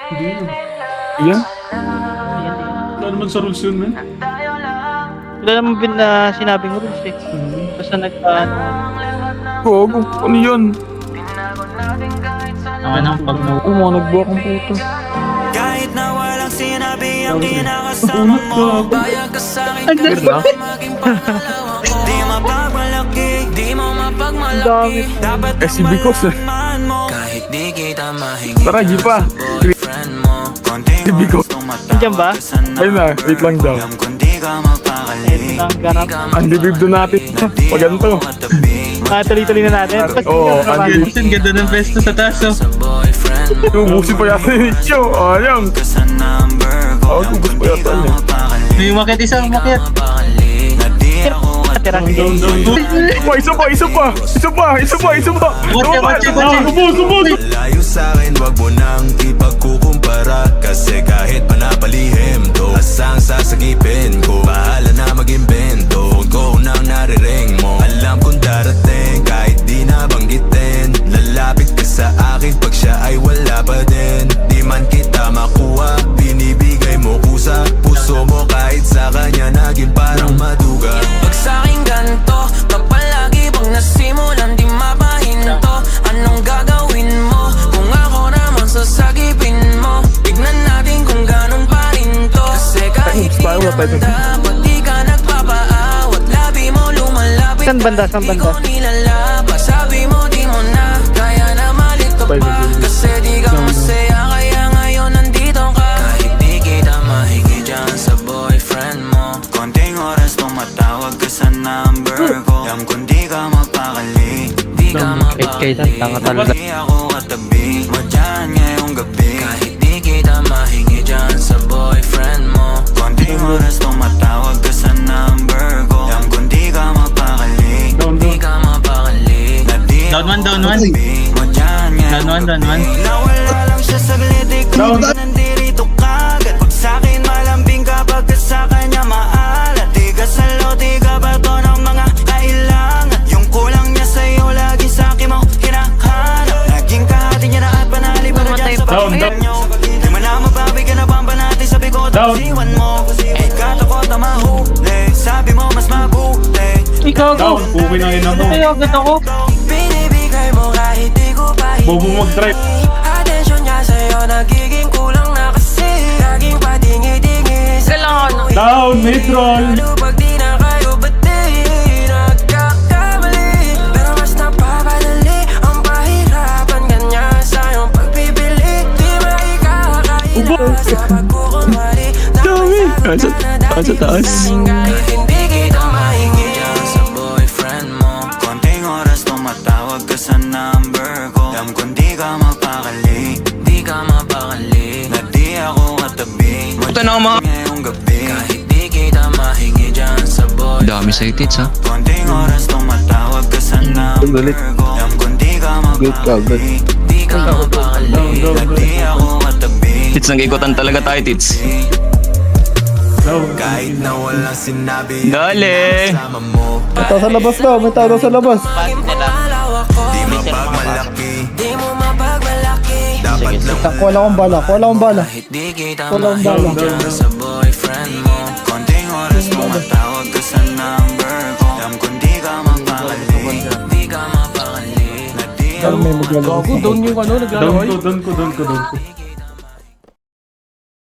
Hindi yun. Iyan? Ayan. Wala naman sa rules yun, man. Wala naman na sinabing rules eh. Basta Gogo, ano yun? Ano pag Mga nagbuha kang puto. Kahit na walang sinabi ang kinakasama mo, bayag ka sa'kin kahit maging pangalawa ko. Di mapagmalaki, di mo mapagmalaki, dapat Si Bicos eh. man mo. Kahit di kita mahingi Tara, Gipa. boyfriend mo, konting Si Bicos. oras tumatawag Nandiyan ba? ka sa Ayun na, wait lang daw. alam kung di ka mapakali. ang garap. Ang bibib doon natin. Pag ganito. Tuloy-tuloy na natin. Oo, ang bibib. Ang ganda ng pesto sa taas, oh. Sa boyfriend mo, Tubusin pa yata ni Cho. Ayun. ka sa number ko, alam Tubos kung pa di yata ka niya. mapakali. May umakit isa, umakit. Mapakali, na di ako Tira. Isa pa. Kotse. Subos. Layo sa'kin, wag mo nang ipagkukumpara. Kasi kahit panapalihim to, asang sasagipin ko, bahala na mag-imbento. Huwag ko nang nariring mo, alam kong darating kahit di nabanggitin. Lalapit ka sa akin pag siya ay wala pa din. Di man kita makuha, binibigay mo kusa. Puso mo kahit sa kanya naging parang maduga. pag sa'king ganto, kapag lagi pag nasimulan di mapahinto. Anong gagawin mo kung ako naman sasagipin mo? Tignan natin kung ganun pa rin to. Kasi kahit di handa, ba't di ka nagpapaawat? Labi mo lumalapit Saan banda? Saan di banda? ko nilalabas. Sabi mo di mo na kaya na malito pa. Kasi di ka masaya kaya ngayon nandito ka. Kahit di kita mahingi dyan sa boyfriend mo, konting oras tumatawag ka sa number ko. Alam kung di ka mapakali, di ka mapakali, di ako katabi mo dyan ngayong gabi. Kahit di kita mahingi dyan sa boyfriend mo, konting oras tumatawag ka sa number ko. Alam kung di ka mapakali, di ka mapakali, na di Down one, down ako one. katabi mo dyan ngayong Down one. nawala lang siya saglit, ikaw na nandirito kagad. Pag sa'kin malambing kapag ka sa kanya maalat. Di ka salo, di ka bato ng mga kailangan. Yung kulang niya sa'yo, lagi sa'kin mo hinahanap. Naging kahati niya na at panali para dyan sa pakinggan nyo. Di mo na mabawi ka na bamba natin sa bigot at siwan mo. Katakot na mahuli, sabi mo mas mabuti. Ikaw Down, pukin na yun ako. Kaya agad ako. Binibigay mo kahit di ko pa Bobo mag-drive. Atensyon niya sa'yo nagiging kulang na kasi. Laging patingi-tingi sa Kailangan. Down, Metron. lalo pag di na kayo ba't di nagkakamali. Pero mas napapadali ang pahirapan ganyan sa iyong pagpipili. Di maikakaila sa pagkukunwari. Dami Sa taas. kahit hindi kita mahingi dyan sa boyfriend mo, konting oras tumatawag ka sa number ko. Alam kung di ka mapakali, di ka mapakali, na di ako katabi mo Ito na ang mga- ngayong gabi. Kahit di kita mahingi dyan sa boyfriend Dami sa tits, ha? konting oras tumatawag ka sa number ko. Alam kung di ka mapakali, di ka mapakali, na di ako katabi. Tits, nag-ikotan talaga tayo, tits. Kahit na walang sinabi, Dali. sama mo. Tao sa labas daw, may tao daw sa labas. Di mapagmalaki, Di mo mapagmalaki, dapat lang Wala akong bala, wala akong bala. kahit di kita Walang mahingi bala. dyan sa boyfriend mo. Konting oras tumatawag ka sa number ko. Alam kung di ka mapakali, di ka mapakali, na di Pero may maglalabas. Down ko.